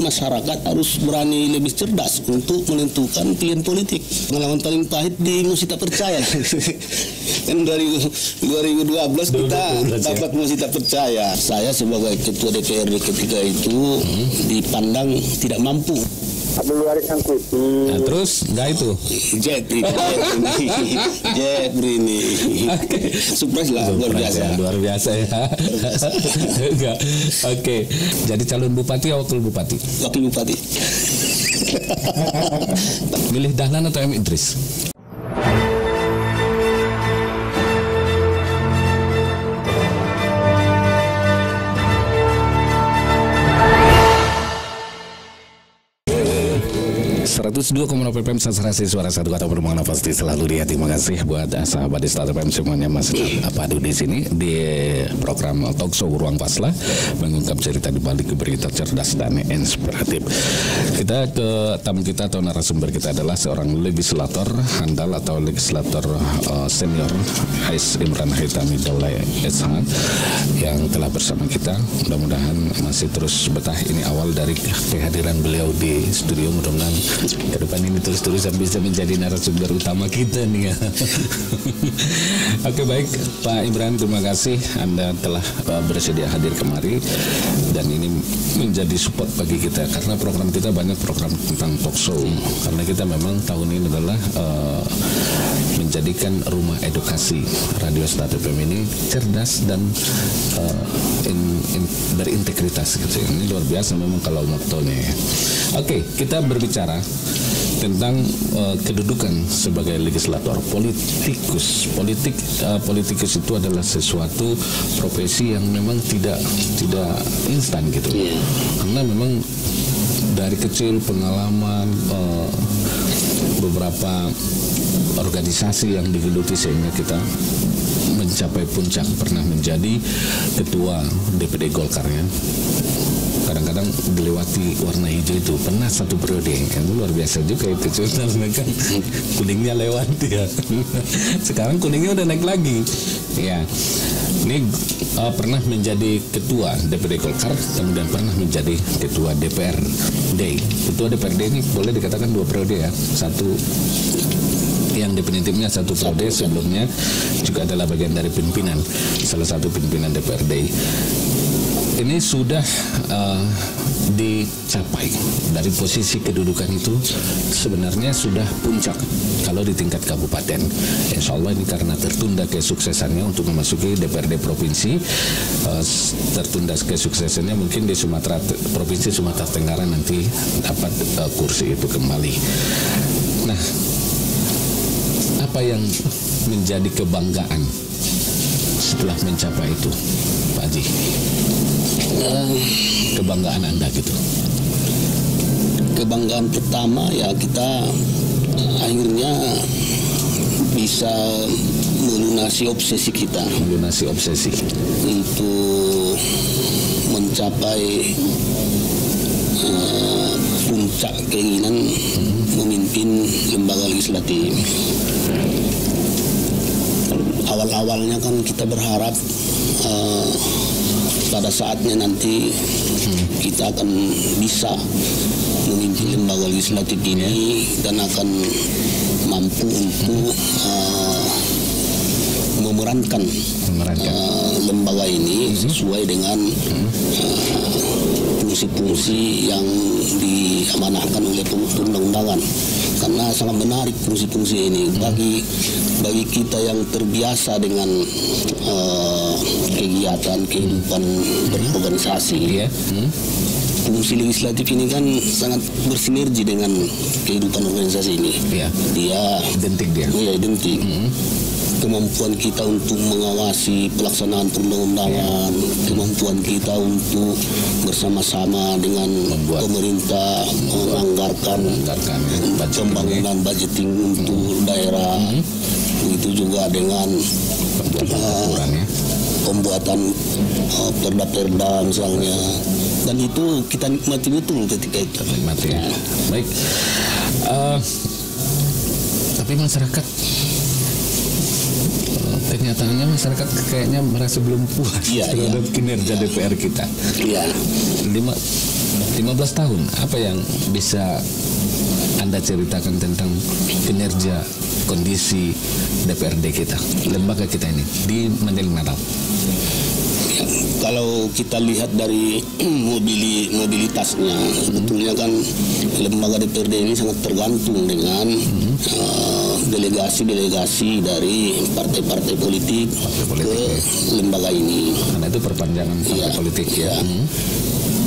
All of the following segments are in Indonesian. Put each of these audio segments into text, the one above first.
masyarakat harus berani lebih cerdas untuk menentukan pilihan politik. Pengalaman paling pahit di Musik Tak Percaya. Kan 2012 kita dapat Musik Tak Percaya. Saya sebagai ketua DPRD ketika itu dipandang tidak mampu. Abdul Waris Sangkuti. Nah, terus enggak itu? Jepri ini. Surprise lah, luar biasa ya. Enggak. Oke. Jadi calon bupati atau wakil bupati? Wakil bupati. Milih Dahlan atau M. Idris? 102,0 FM Sastrasi Suara Satu Kata Permohonan pasti selalu di hati. Terima kasih buat sahabat di Start FM semuanya masih padu di sini di program Talk Show Ruang Pasla, mengungkap cerita di balik berita cerdas dan inspiratif. Kita ke tamu kita atau narasumber kita adalah seorang legislator handal atau legislator senior Ais Imran Haitami Daulay SH yang telah bersama kita. Mudah-mudahan masih terus betah. Ini awal dari kehadiran beliau di studio. Mudah-mudahan ke depan ini terus-terusan bisa menjadi narasumber utama kita nih ya. Oke, baik Pak Imran, terima kasih Anda telah bersedia hadir kemari, dan ini menjadi support bagi kita karena program kita banyak program tentang talk show, karena kita memang tahun ini adalah menjadikan rumah edukasi. Radio Start FM ini cerdas dan berintegritas gitu. Ini luar biasa memang kalau mottonya ya. Oke, kita berbicara tentang kedudukan sebagai legislator, politikus itu adalah sesuatu profesi yang memang tidak instan gitu. Karena memang dari kecil pengalaman beberapa organisasi yang digeluti sehingga kita mencapai puncak, pernah menjadi ketua DPD Golkar ya. Kadang-kadang dilewati warna hijau itu, pernah satu periode, kan luar biasa juga itu. Cuma kan kuningnya lewat ya. Sekarang kuningnya udah naik lagi. Ya, ini pernah menjadi ketua DPD Golkar, kemudian pernah menjadi ketua DPRD. Ketua DPRD ini boleh dikatakan 2 periode ya. Satu yang definitifnya 1 periode, sebelumnya juga adalah bagian dari pimpinan, salah satu pimpinan DPRD. Ini sudah dicapai dari posisi kedudukan itu, sebenarnya sudah puncak kalau di tingkat kabupaten. Insya Allah ini karena tertunda kesuksesannya untuk memasuki DPRD provinsi, tertunda kesuksesannya mungkin di provinsi Sumatera Tenggara nanti dapat kursi itu kembali. Nah, apa yang menjadi kebanggaan setelah mencapai itu, Pak Haji? Kebanggaan Anda gitu. Kebanggaan pertama ya kita akhirnya bisa melunasi obsesi kita. Melunasi obsesi untuk mencapai puncak keinginan memimpin lembaga legislatif. Awal-awalnya kan kita berharap pada saatnya nanti kita akan bisa memimpin lembaga legislatif ini dan akan mampu untuk memerankan lembaga ini sesuai dengan fungsi-fungsi yang diamanahkan oleh perundang-undangan. Karena sangat menarik fungsi-fungsi ini bagi kita yang terbiasa dengan kegiatan kehidupan berorganisasi. Fungsi legislatif ini kan sangat bersinergi dengan kehidupan organisasi ini. Dia identik dia. Iya, identik. Kemampuan kita untuk mengawasi pelaksanaan perundang-undangan, kemampuan kita untuk bersama-sama dengan pemerintah menganggarkan pembangunan budgeting untuk daerah, begitu juga dengan pembuatan perda-perda misalnya, dan itu kita nikmati betul ketika itu. Nikmati ya. Baik. Tapi masyarakat, kenyataannya masyarakat kayaknya merasa belum puas terhadap kinerja DPR kita. 15 tahun, apa yang bisa Anda ceritakan tentang kinerja kondisi DPRD kita, lembaga kita ini di Mandailing Natal? Kalau kita lihat dari mobilitasnya, sebetulnya kan lembaga DPRD ini sangat tergantung dengan delegasi-delegasi dari partai-partai politik ke lembaga ini. Karena itu perpanjangan partai politik ya.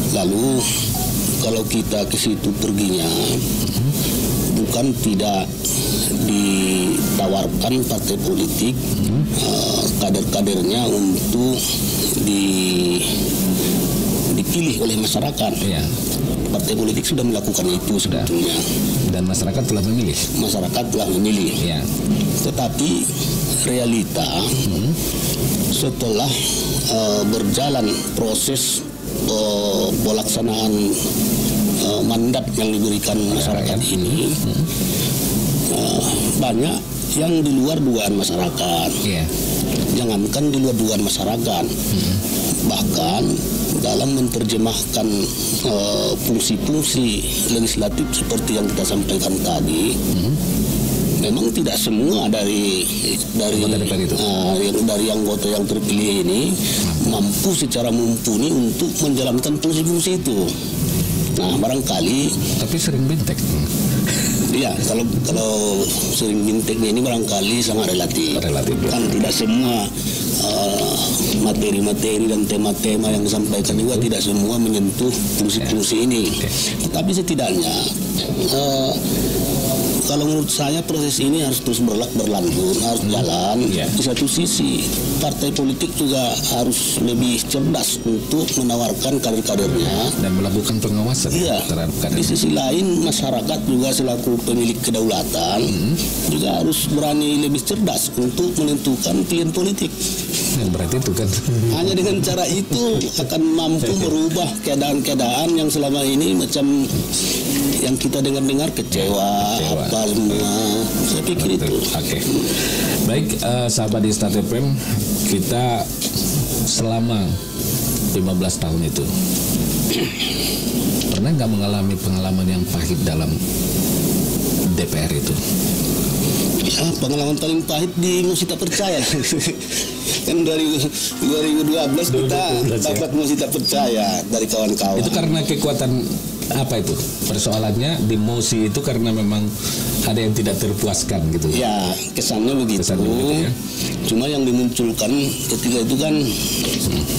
Lalu kalau kita ke situ perginya, bukan tidak ditawarkan partai politik kader-kadernya untuk dipilih oleh masyarakat. Ya. Partai politik sudah melakukan itu sebetulnya. Dan masyarakat telah memilih. Masyarakat telah memilih. Ya. Tetapi realita setelah berjalan proses pelaksanaan mandat yang diberikan masyarakat ini, banyak yang di luar dugaan masyarakat. Yeah. Jangankan di luar dugaan masyarakat, bahkan dalam menerjemahkan fungsi-fungsi legislatif seperti yang kita sampaikan tadi, memang tidak semua dari anggota yang terpilih ini mampu secara mumpuni untuk menjalankan fungsi-fungsi itu. Nah, barangkali tapi sering bintek. Iya, kalau sering binteknya ini barangkali sangat relatif. Kan tidak semua materi-materi dan tema-tema yang disampaikan juga tidak semua menyentuh fungsi-fungsi ini. Tetapi setidaknya kalau menurut saya proses ini harus terus berlanjut, harus jalan. Di satu sisi partai politik juga harus lebih cerdas untuk menawarkan kader-kadernya dan melakukan pengawasan terhadap kader. Di sisi lain masyarakat juga selaku pemilik kedaulatan juga harus berani lebih cerdas untuk menentukan pilihan politik. Yang berarti itu kan hanya dengan cara itu akan mampu merubah keadaan-keadaan yang selama ini macam yang kita dengar-dengar kecewa apa semua. Saya pikir itu. Oke. Baik, sahabat di Start FM, kita selama 15 tahun itu pernah nggak mengalami pengalaman yang pahit dalam DPR itu? Ya, pengalaman paling pahit di Musik Tak Percaya. Kan dari 2012 kita dapat Musik Tak Percaya dari kawan-kawan. Itu karena kekuatan apa itu? Persoalannya di Mosi itu karena memang ada yang tidak terpuaskan gitu. Ya, kesannya begitu. Ya. Cuma yang dimunculkan ketika itu kan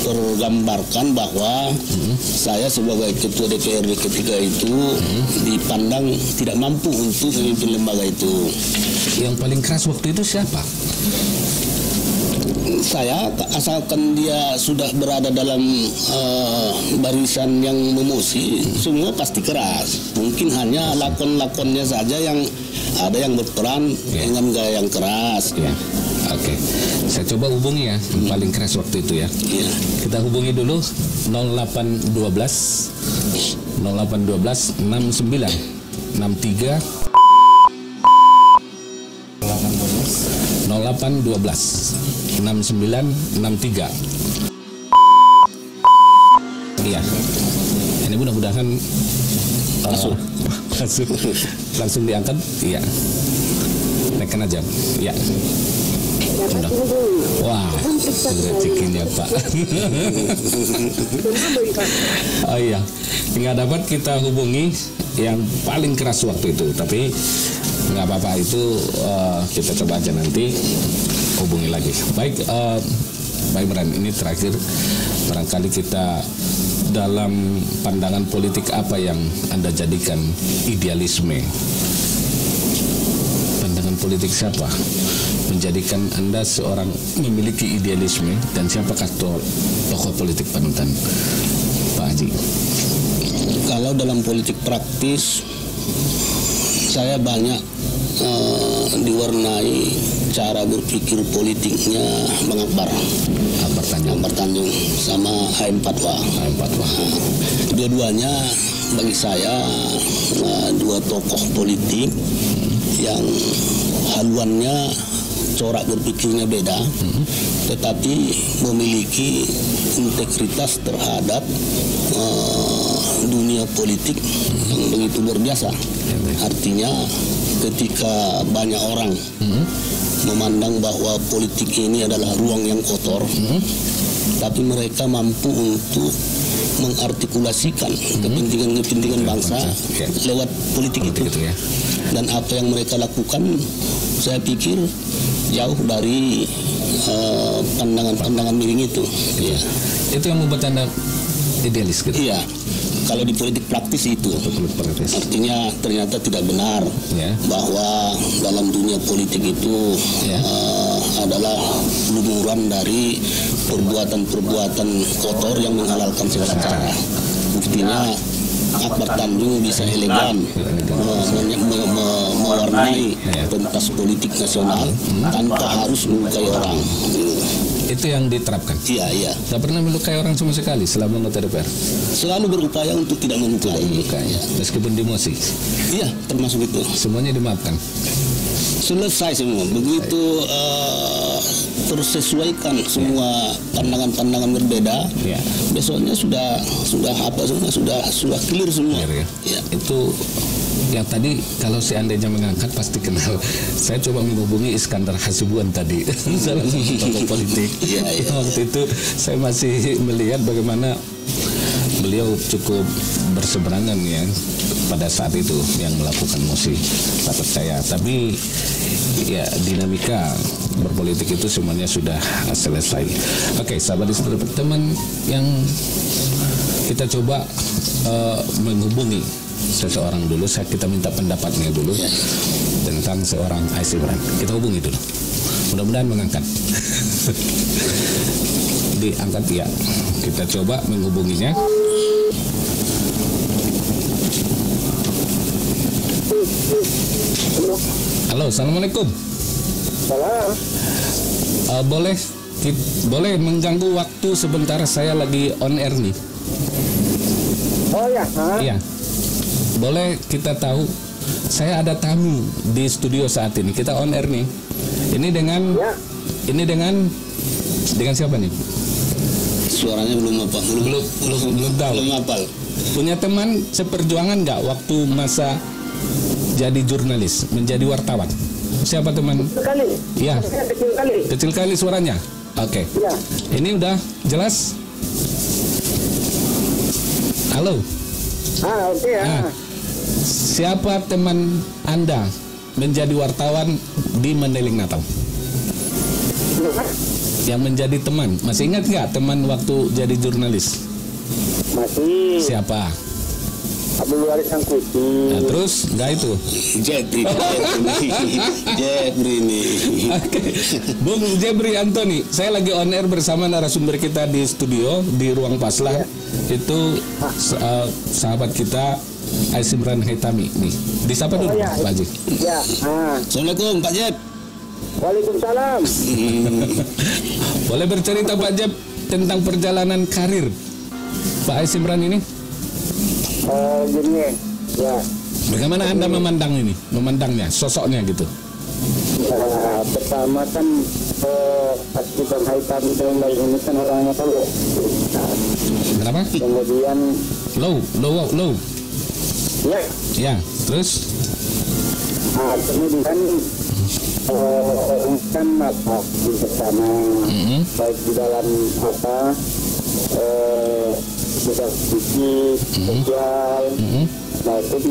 tergambarkan bahwa saya sebagai ketua DPRD ketika itu dipandang tidak mampu untuk memimpin lembaga itu. Yang paling keras waktu itu siapa? Saya, asalkan dia sudah berada dalam barisan yang memusi, semua pasti keras. Mungkin hanya lakon-lakonnya saja yang ada yang berperan dengan gaya yang keras. Oke. Saya coba hubungi ya, yang paling keras waktu itu ya. Kita hubungi dulu 0812 69 63 0812 6963. Iya. Ini mudah-mudahan langsung diangkat. Iya. Tekan aja. Iya. Udah. Wah, rezekinya Pak. Oh iya, nggak dapat kita hubungi yang paling keras waktu itu, tapi nggak apa-apa, itu kita coba aja nanti hubungi lagi. Baik, Pak Imran, ini terakhir barangkali kita dalam pandangan politik apa yang Anda jadikan idealisme? Pandangan politik siapa menjadikan Anda seorang memiliki idealisme, dan siapakah tokoh politik panutan Pak Haji? Kalau dalam politik praktis, saya banyak diwarnai cara berpikir politiknya Bang Akbar Tanjung sama HM Fatwa. Dua-duanya bagi saya dua tokoh politik yang haluannya, corak berpikirnya beda, tetapi memiliki integritas terhadap dunia politik yang begitu luar biasa. Artinya ketika banyak orang memandang bahwa politik ini adalah ruang yang kotor, tapi mereka mampu untuk mengartikulasikan kepentingan-kepentingan bangsa lewat politik itu. Dan apa yang mereka lakukan, saya pikir jauh dari pandangan-pandangan miring itu. Itu yang membuat Anda idealis gitu? Iya. Kalau di politik praktis itu, artinya ternyata tidak benar bahwa dalam dunia politik itu adalah lumuran dari perbuatan-perbuatan kotor yang menghalalkan segala cara. Buktinya Akbar Tanjung bisa elegan mewarnai pentas politik nasional tanpa harus melukai orang. Itu yang diterapkan? Iya. Tidak pernah melukai orang sama sekali selama anggota DPR? Selalu berupaya untuk tidak melukai. Meskipun demosi? Iya, termasuk itu. Semuanya dimaafkan? Selesai semua. Begitu tersesuaikan semua pandangan-pandangan berbeda, besoknya sudah clear semua. Itu yang tadi kalau seandainya mengangkat pasti kenal. Saya coba menghubungi Iskandar Hasibuan tadi, salah satu tokoh politik. Waktu itu saya masih melihat bagaimana beliau cukup berseberangan pada saat itu yang melakukan mosi tak percaya. Tapi dinamika berpolitik itu semuanya sudah selesai. Oke, sahabat teman yang kita coba menghubungi seseorang dulu. Kita minta pendapatnya dulu tentang seorang Ais Imran. Kita hubungi dulu. Mudah-mudahan mengangkat. Diangkat ya. Kita coba menghubunginya. Halo, assalamualaikum. Salam. Boleh mengganggu waktu sebentar, saya lagi on air nih. Oh ya. Iya. Boleh kita tahu, saya ada tamu di studio saat ini. Kita on air nih. Ini dengan siapa nih? Suaranya belum tahu. Belum hafal. Punya teman seperjuangan nggak waktu masa jadi jurnalis, menjadi wartawan? Siapa teman? Kecil kali. Iya. Kecil kali. Kecil kali suaranya. Oke. Ya. Ini udah jelas? Halo. Oke ya. Siapa teman Anda menjadi wartawan di Mandailing Natal? Yang menjadi teman. Masih ingat nggak teman waktu jadi jurnalis? Masih. Siapa? Abdul Waris Sangkuti. Nah, terus nggak itu? Jebri ini. Oke. Bung Jebri Antoni, saya lagi on air bersama narasumber kita di studio di ruang Paslah. Itu sahabat kita Ais Imran Haitami nih. Disapa dulu Pak Haji. Ya. Assalamualaikum Pak Jeb. Waalaikumsalam. Boleh bercerita Pak Jeb tentang perjalanan karir Pak Ais Imran ini? Gini ya. Bagaimana Anda memandangnya, sosoknya gitu? Pertama kan Ais Imran Haitami ini kan orangnya kan. Kenapa? Kemudian low. Ya, terus? Kemudian kan di bersama baik di dalam bidang fisik, sosial, maupun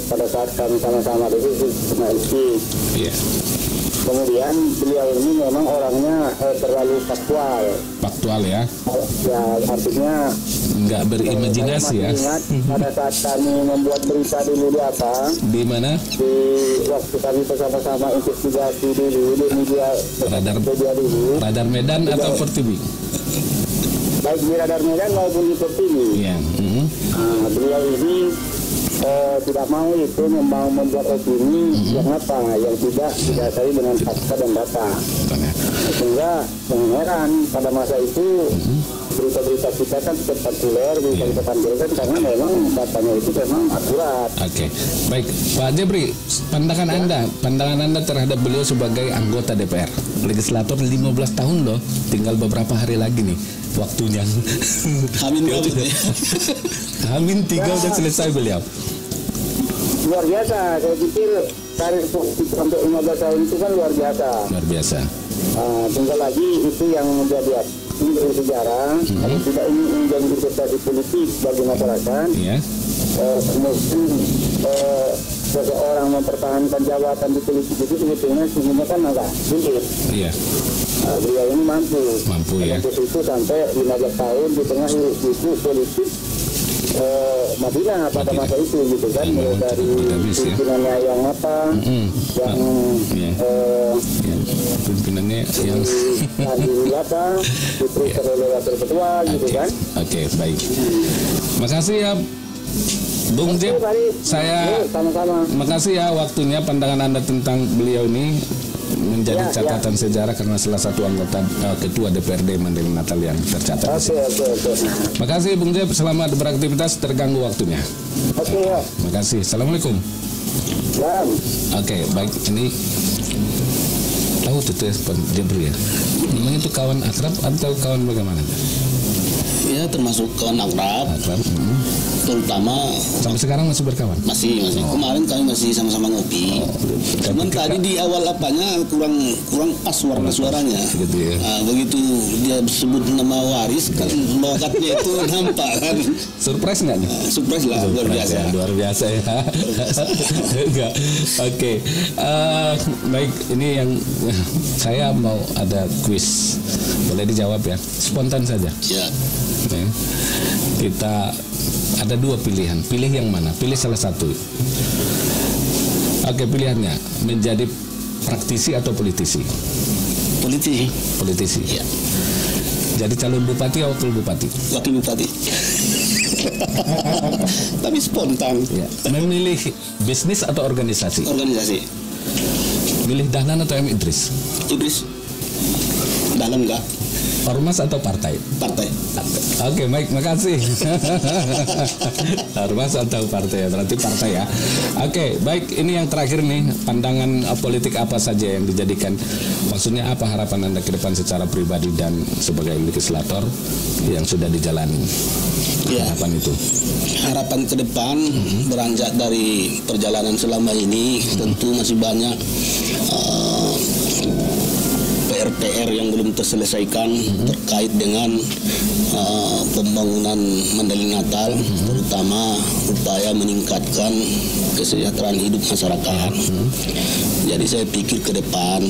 pada saat kami sama-sama di jurnalistik. Kemudian beliau ini memang orangnya terlalu faktual ya? Ya, artinya nggak berimajinasi ya? Ingat pada saat kami membuat berita dulu di mana? Di waktu kami bersama-sama investigasi dulu di media dulu. Radar Medan atau Pertiwi? Baik di Radar Medan maupun di Pertiwi. Iya. Beliau ini tidak mau itu membuat opini yang tidak didasari dengan fakta dan data. Sehingga heran pada masa itu berita-berita kita kan spektakuler, berita-berita kan karena memang datanya itu memang akurat. Oke. Baik, Pak Jebri, pandangan Anda terhadap beliau sebagai anggota DPR legislator 15 tahun loh, tinggal beberapa hari lagi nih. waktunya. Hamin berapa tuh? Hamin 3 udah selesai beliau. Luar biasa, saya pikir karir politik sampai 15 tahun itu kan luar biasa. Luar biasa. Tinggal lagi itu yang menjadi sejarah. Kalau tidak ingin menjadi investasi politik bagi masyarakat, mungkin seseorang mempertahankan jabatan di politik itu sebetulnya sebenarnya kan agak sulit. Iya. Beliau ini mampu ya. Itu sampai 15 tahun di tengah itu politik Madinah pada masa itu gitu kan, mulai dari pimpinannya yang matang, yang pimpinannya yang wisata, diteruskan oleh wakil ketua gitu kan. Oke, baik. Makasih ya Bung Jep. Saya makasih ya waktunya, pandangan Anda tentang beliau ini menjadi catatan sejarah karena salah satu anggota ketua DPRD Mandailing Natal yang tercatat. Makasih Bung Jep, selamat beraktivitas, terganggu waktunya. Makasih. Assalamualaikum. Oke, baik, ini tahu tuh Pak Jebri ya. Memang itu kawan akrab atau kawan bagaimana? Ya termasuk kawan akrab. Terutama sampai sekarang masih berkawan? Masih. Kemarin kami masih sama-sama ngopi. Cuman tadi di awal apanya kurang pas suaranya. Gitu ya. Begitu dia sebut nama Waris kan lokatnya itu nampak kan. Surprise nggak nih? Surprise lah, luar biasa. Ya, luar biasa ya. Enggak. Oke. Baik, ini yang saya mau ada kuis. Boleh dijawab ya? Spontan saja. Ya. Kita ada 2 pilihan. Pilih yang mana? Pilih salah satu. Oke, pilihannya menjadi praktisi atau politisi? Politisi. Ya. Jadi calon bupati atau wakil bupati? Wakil bupati. Tapi spontan. Ya. Memilih bisnis atau organisasi? Organisasi. Milih Dahlan atau M. Idris? Idris. Dahlan enggak. Ormas atau partai? Partai. Oke, baik, makasih. Ormas atau partai ya, berarti partai ya. Oke, baik, ini yang terakhir nih, pandangan politik apa saja yang dijadikan, maksudnya apa harapan Anda ke depan secara pribadi dan sebagai legislator yang sudah dijalani? Harapan itu? Harapan ke depan beranjak dari perjalanan selama ini tentu masih banyak PR yang belum terselesaikan terkait dengan pembangunan Mandailing Natal, terutama upaya meningkatkan kesejahteraan hidup masyarakat. Jadi saya pikir ke depan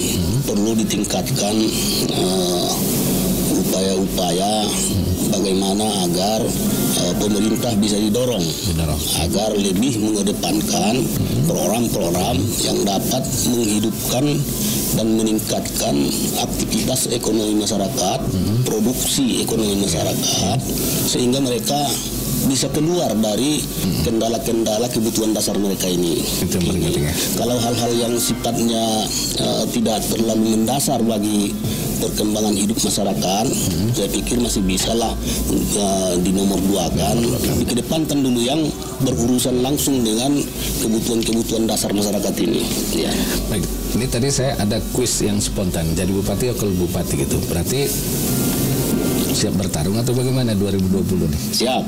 perlu ditingkatkan upaya-upaya bagaimana agar pemerintah bisa didorong agar lebih mengedepankan program-program yang dapat menghidupkan dan meningkatkan aktivitas ekonomi masyarakat, produksi ekonomi masyarakat, sehingga mereka bisa keluar dari kendala-kendala kebutuhan dasar mereka ini. Kalau hal-hal yang sifatnya tidak terlalu mendasar bagi perkembangan hidup masyarakat, saya pikir masih bisalah dinomorduakan, dikedepankan dulu yang berurusan langsung dengan kebutuhan-kebutuhan dasar masyarakat ini. Ya. Baik, ini tadi saya ada kuis yang spontan, jadi bupati atau bupati gitu, berarti siap bertarung atau bagaimana 2020 nih? Siap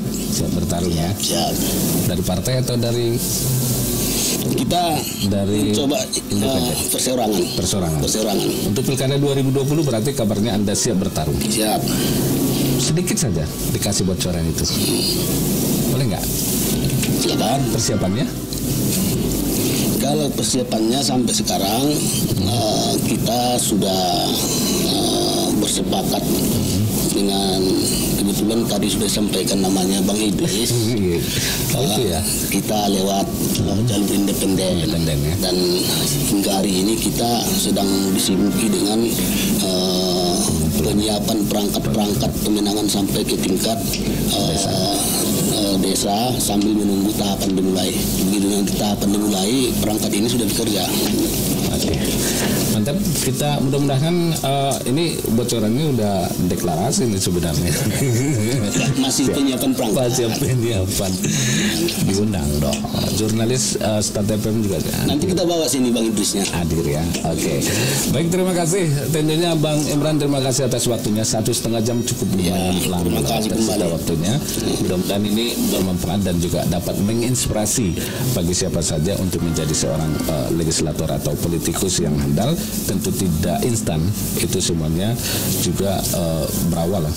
bertarung ya? Siap. Dari partai atau dari? Kita dari coba perseorangan. Untuk pilkada 2020 berarti kabarnya Anda siap bertarung? Siap. Sedikit saja dikasih bocoran itu. Boleh nggak? Silakan. Persiapannya? Kalau persiapannya sampai sekarang kita sudah bersepakat dengan, kebetulan tadi sudah sampaikan namanya Bang Idris. Ya. Kita lewat jalur independen ya. Dan hingga hari ini kita sedang disibuki dengan penyiapan perangkat-perangkat pemenangan sampai ke tingkat desa sambil menunggu tahapan dimulai. Begitu nanti tahapan dimulai, perangkat ini sudah bekerja. Oke. Mantap, kita mudah-mudahan ini bocorannya udah deklarasi nih sebenarnya. Masih penyiapan perangkat. Masih penyiapan. Diundang dong. jurnalis Start FM juga. Nanti kita bawa sini Bang Idrisnya. Hadir ya. Oke. Baik, terima kasih. Tentunya Bang Imran, terima kasih atas waktunya. 1,5 jam cukup lumayan lama. Terima kasih kembali waktunya. Mudah-mudahan ini bermanfaat dan juga dapat menginspirasi bagi siapa saja untuk menjadi seorang legislator atau politikus yang handal. Tentu tidak instan. Itu semuanya juga berawal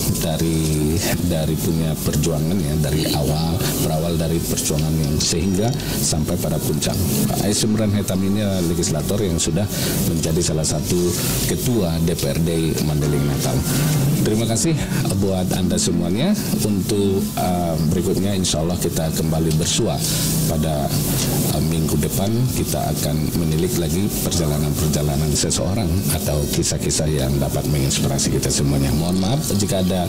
dari punya perjuangan ya, dari awal, berawal dari perjuangan yang sehingga sampai pada puncak. Pak Ais Imran Haithami ini legislator yang sudah menjadi salah satu ketua DPRD Mandailing Natal. Terima kasih buat Anda semuanya. Untuk berikutnya insya Allah kita kembali bersua pada minggu depan. Kita akan menilik lagi perjalanan-perjalanan seseorang atau kisah-kisah yang dapat menginspirasi kita semuanya. Mohon maaf jika ada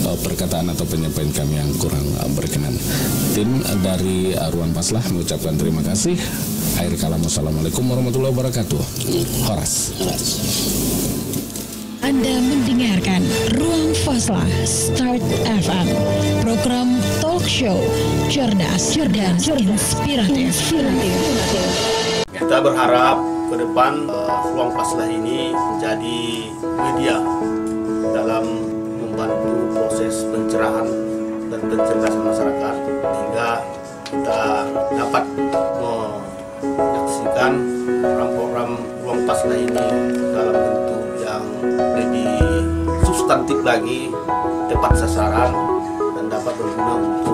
perkataan atau penyampaian kami yang kurang berkenan. Tim dari Ruang Paslah mengucapkan terima kasih. Akhir kalam, wassalamualaikum warahmatullahi wabarakatuh. Horas. Anda mendengarkan Ruang Paslah Start FM, program talk show cerdas dan inspiratif. Kita berharap ke depan Ruang Paslah ini menjadi media dalam membantu proses pencerahan dan pencerdasan masyarakat hingga kita dapat menyaksikan program-program Ruang Paslah ini dalam bentuk yang lebih substantif lagi, tepat sasaran dan dapat berguna untuk